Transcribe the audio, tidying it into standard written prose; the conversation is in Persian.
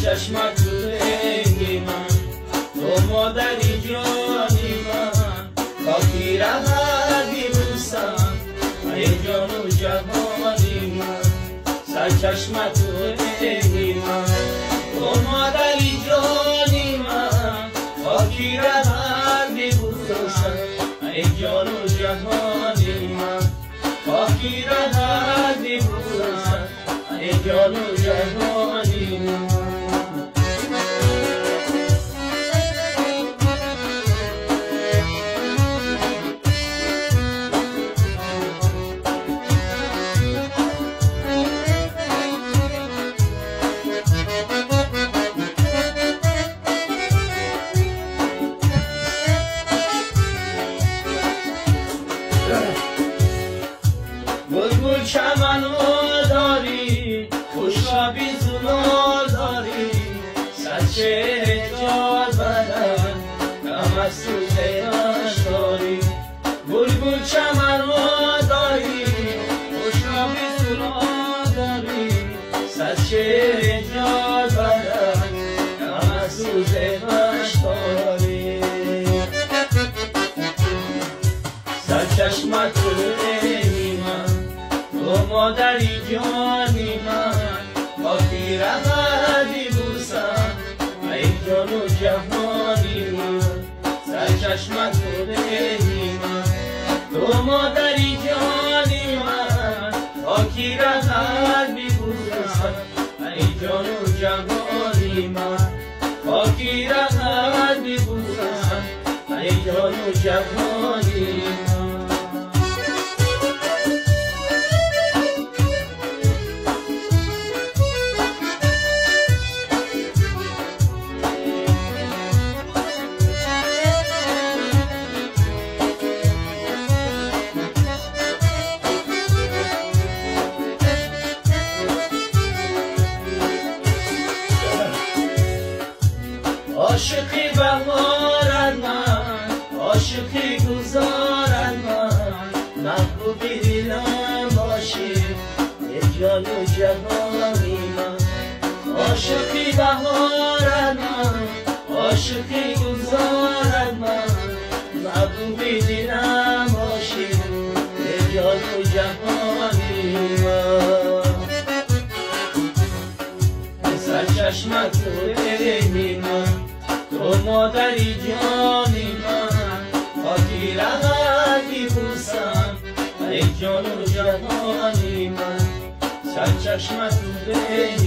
چشمت تو رنگی من، تو مادری جانی من، خاکی رهت بیبوسم ای جان و جهانی من. سر چشمت تو رنگی من، تو مادری جانی من، خاکی رهت بیبوسم ای جان و جهانی من. خاکی رهت بیبوسم ای جان و جهانی من. بلبل چمنو داری، خوشابی زلال داری، سرچه جاد بدن غم از سوزش داری. بلبل چمنو داری، خوشابی زلال داری، سرچه جاد بدن غم از سوزش داری. سر چشمت تو مادری جانی من، خاکی رهت بیبوسم ای جان و جهانی من. سر چشمت تو رنگی من، تو مادری جانی من، خاکی رهت بیبوسم ای جان و جهانی من. خاکی رهت بیبوسم ای جان و جهانی من. عاشقی بهارد من، عاشقی گذارد من، محبوبی دلم باشی ای جان و جهانی من. عاشقی بهارد من، عاشقی گذارد من، محبوبی دلم باشی ای جان و جهانی من. سر چشمت تو رنگی من، تو مادری جانی من، خاکی رهت بیبوسم ای جان و جهانی من. سر چشمت تو رنگی